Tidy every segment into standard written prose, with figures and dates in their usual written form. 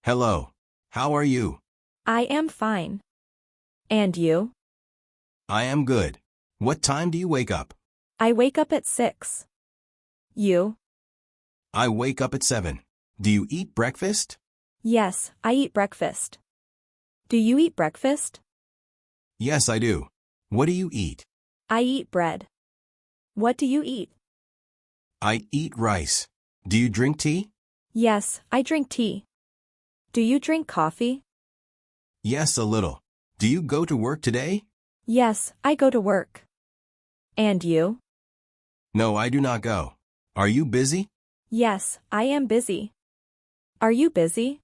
Hello. How are you? I am fine. And you? I am good. What time do you wake up? I wake up at 6. You? I wake up at 7. Do you eat breakfast? Yes, I eat breakfast. Do you eat breakfast? Yes, I do. What do you eat? I eat bread. What do you eat? I eat rice. Do you drink tea? Yes, I drink tea. Do you drink coffee? Yes, a little. Do you go to work today? Yes, I go to work. And you? No, I do not go. Are you busy? Yes, I am busy. Are you busy?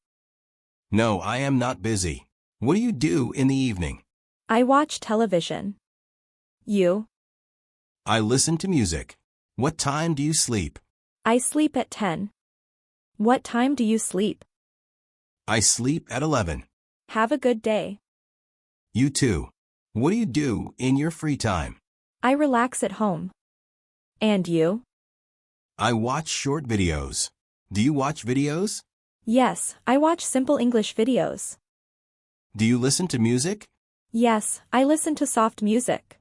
No, I am not busy. What do you do in the evening? I watch television. You? I listen to music. What time do you sleep? I sleep at 10. What time do you sleep? I sleep at 11. Have a good day. You too. What do you do in your free time? I relax at home. And you? I watch short videos. Do you watch videos? Yes, I watch simple English videos. Do you listen to music? Yes, I listen to soft music.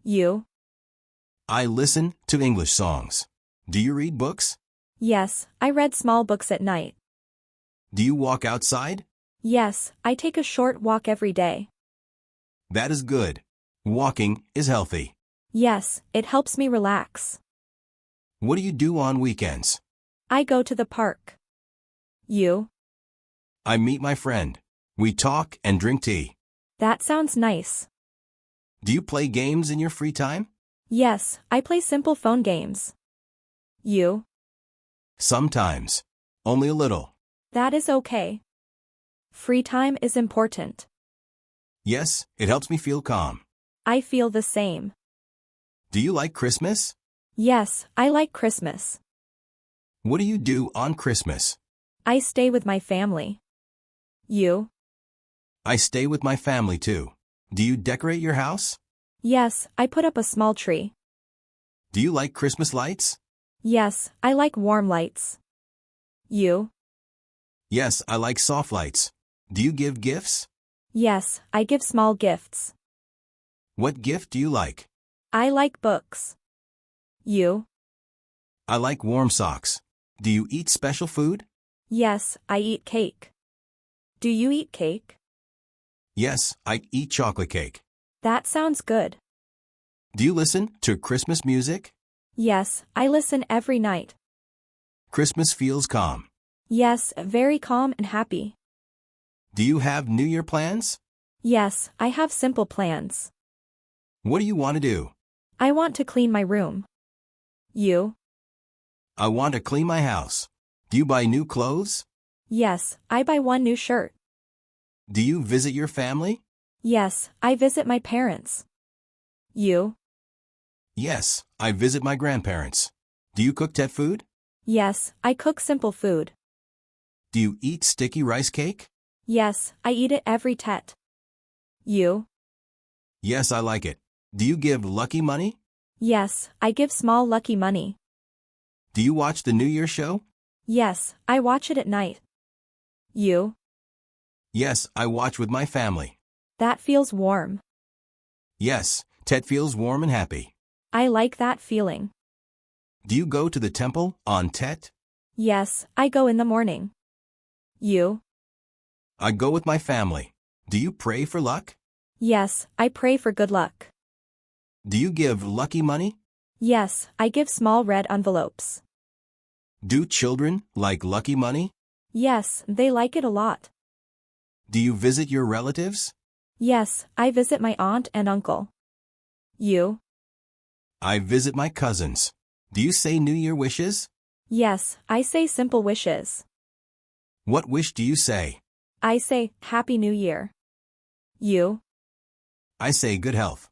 You? I listen to English songs. Do you read books? Yes, I read small books at night. Do you walk outside? Yes, I take a short walk every day. That is good. Walking is healthy. Yes, it helps me relax. What do you do on weekends? I go to the park. You? I meet my friend. We talk and drink tea. That sounds nice. Do you play games in your free time? Yes, I play simple phone games. You? Sometimes. Only a little. That is okay. Free time is important. Yes, it helps me feel calm. I feel the same. Do you like Christmas? Yes, I like Christmas. What do you do on Christmas? I stay with my family. You? I stay with my family too. Do you decorate your house? Yes, I put up a small tree. Do you like Christmas lights? Yes, I like warm lights. You? Yes, I like soft lights. Do you give gifts? Yes, I give small gifts. What gift do you like? I like books. You? I like warm socks. Do you eat special food? Yes, I eat cake. Do you eat cake? Yes, I eat chocolate cake. That sounds good. Do you listen to Christmas music? Yes, I listen every night. Christmas feels calm. Yes, very calm and happy. Do you have New Year plans? Yes, I have simple plans. What do you want to do? I want to clean my room. You? I want to clean my house. Do you buy new clothes? Yes, I buy one new shirt. Do you visit your family? Yes, I visit my parents. You? Yes, I visit my grandparents. Do you cook Tet food? Yes, I cook simple food. Do you eat sticky rice cake? Yes, I eat it every Tet. You? Yes, I like it. Do you give lucky money? Yes, I give small lucky money. Do you watch the New Year show? Yes, I watch it at night. You? Yes, I watch with my family. That feels warm. Yes, Tet feels warm and happy. I like that feeling. Do you go to the temple on Tet? Yes, I go in the morning. You? I go with my family. Do you pray for luck? Yes, I pray for good luck. Do you give lucky money? Yes, I give small red envelopes. Do children like lucky money? Yes, they like it a lot. Do you visit your relatives? Yes, I visit my aunt and uncle. You? I visit my cousins. Do you say New Year wishes? Yes, I say simple wishes. What wish do you say? I say, Happy New Year. You? I say good health.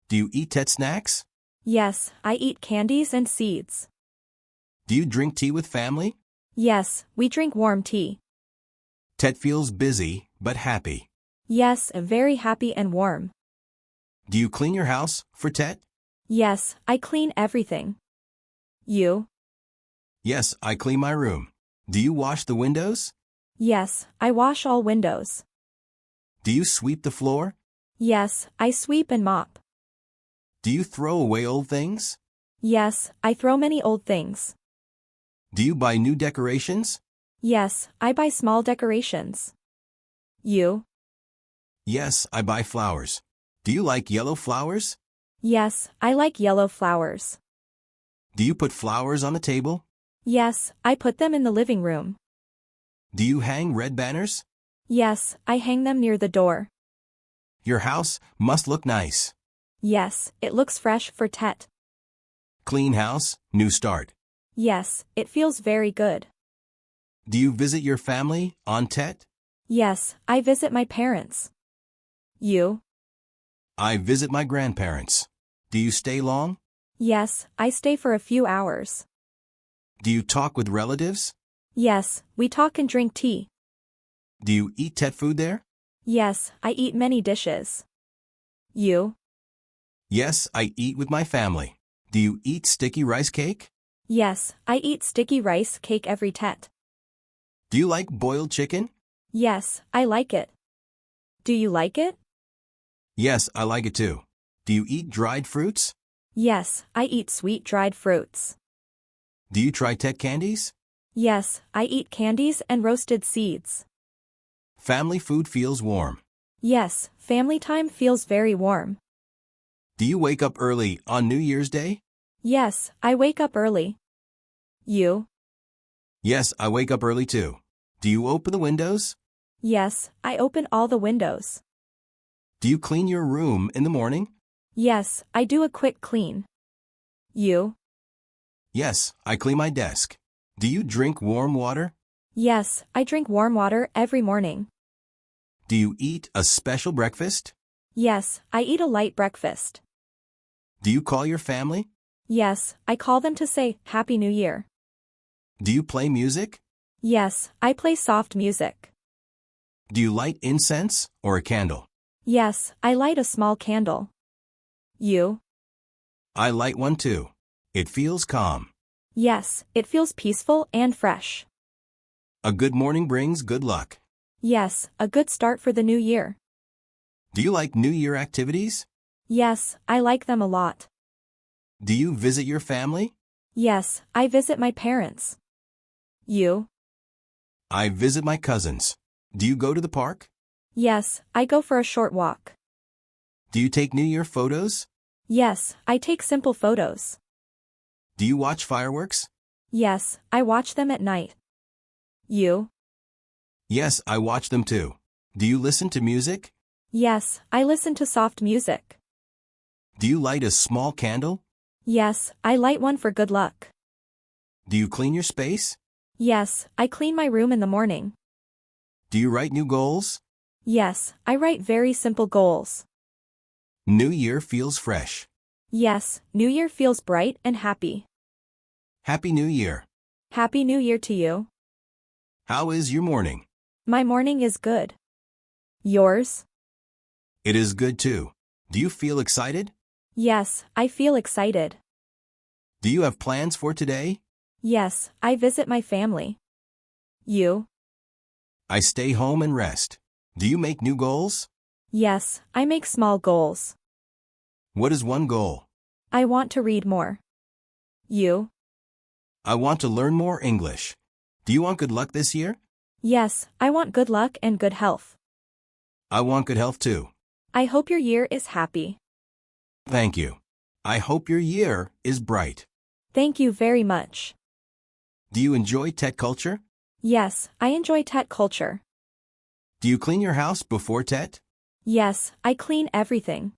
Do you eat Tet snacks? Yes, I eat candies and seeds. Do you drink tea with family? Yes, we drink warm tea. Tet feels busy, but happy. Yes, very happy and warm. Do you clean your house for Tet? Yes, I clean everything. You? Yes, I clean my room. Do you wash the windows? Yes, I wash all windows. Do you sweep the floor? Yes, I sweep and mop. Do you throw away old things? Yes, I throw many old things. Do you buy new decorations? Yes, I buy small decorations. You? Yes, I buy flowers. Do you like yellow flowers? Yes, I like yellow flowers. Do you put flowers on the table? Yes, I put them in the living room. Do you hang red banners? Yes, I hang them near the door. Your house must look nice. Yes, it looks fresh for Tet. Clean house, new start. Yes, it feels very good. Do you visit your family on Tet? Yes, I visit my parents. You? I visit my grandparents. Do you stay long? Yes, I stay for a few hours. Do you talk with relatives? Yes, we talk and drink tea. Do you eat Tet food there? Yes, I eat many dishes. You? Yes, I eat with my family. Do you eat sticky rice cake? Yes, I eat sticky rice cake every Tet. Do you like boiled chicken? Yes, I like it. Do you like it? Yes, I like it too. Do you eat dried fruits? Yes, I eat sweet dried fruits. Do you try Tet candies? Yes, I eat candies and roasted seeds. Family food feels warm. Yes, family time feels very warm. Do you wake up early on New Year's Day? Yes, I wake up early. You? Yes, I wake up early too. Do you open the windows? Yes, I open all the windows. Do you clean your room in the morning? Yes, I do a quick clean. You? Yes, I clean my desk. Do you drink warm water? Yes, I drink warm water every morning. Do you eat a special breakfast? Yes, I eat a light breakfast. Do you call your family? Yes, I call them to say, Happy New Year. Do you play music? Yes, I play soft music. Do you light incense or a candle? Yes, I light a small candle. You? I light one too. It feels calm. Yes, it feels peaceful and fresh. A good morning brings good luck. Yes, a good start for the new year. Do you like New Year activities? Yes, I like them a lot. Do you visit your family? Yes, I visit my parents. You? I visit my cousins. Do you go to the park? Yes, I go for a short walk. Do you take New Year photos? Yes, I take simple photos. Do you watch fireworks? Yes, I watch them at night. You? Yes, I watch them too. Do you listen to music? Yes, I listen to soft music. Do you light a small candle? Yes, I light one for good luck. Do you clean your space? Yes, I clean my room in the morning. Do you write new goals? Yes, I write very simple goals. New Year feels fresh. Yes, New Year feels bright and happy. Happy New Year. Happy New Year to you. How is your morning? My morning is good. Yours? It is good too. Do you feel excited? Yes, I feel excited. Do you have plans for today? Yes, I visit my family. You? I stay home and rest. Do you make new goals? Yes, I make small goals. What is one goal? I want to read more. You? I want to learn more English. Do you want good luck this year? Yes, I want good luck and good health. I want good health too. I hope your year is happy. Thank you. I hope your year is bright. Thank you very much. Do you enjoy Tet culture? Yes, I enjoy Tet culture. Do you clean your house before Tet? Yes, I clean everything.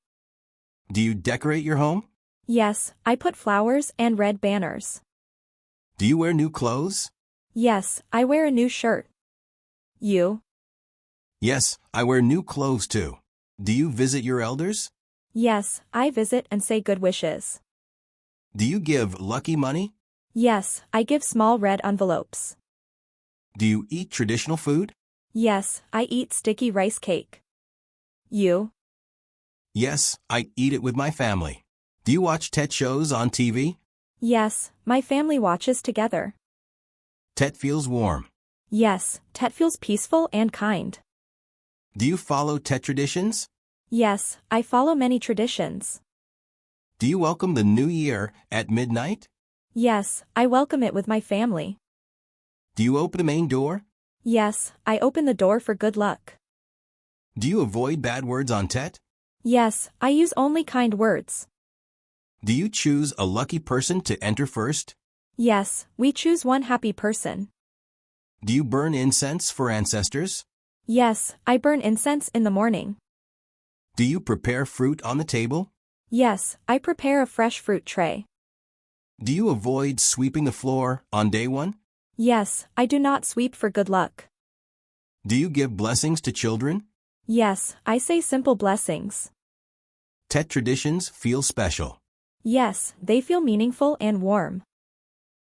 Do you decorate your home? Yes, I put flowers and red banners. Do you wear new clothes? Yes, I wear a new shirt. You? Yes, I wear new clothes too. Do you visit your elders? Yes, I visit and say good wishes. Do you give lucky money? Yes, I give small red envelopes. Do you eat traditional food? Yes, I eat sticky rice cake. You? Yes, I eat it with my family. Do you watch Tet shows on TV? Yes, my family watches together. Tet feels warm. Yes, Tet feels peaceful and kind. Do you follow Tet traditions? Yes, I follow many traditions. Do you welcome the new year at midnight? Yes, I welcome it with my family. Do you open the main door? Yes, I open the door for good luck. Do you avoid bad words on Tet? Yes, I use only kind words. Do you choose a lucky person to enter first? Yes, we choose one happy person. Do you burn incense for ancestors? Yes, I burn incense in the morning. Do you prepare fruit on the table? Yes, I prepare a fresh fruit tray. Do you avoid sweeping the floor on day one? Yes, I do not sweep for good luck. Do you give blessings to children? Yes, I say simple blessings. Tet traditions feel special. Yes, they feel meaningful and warm.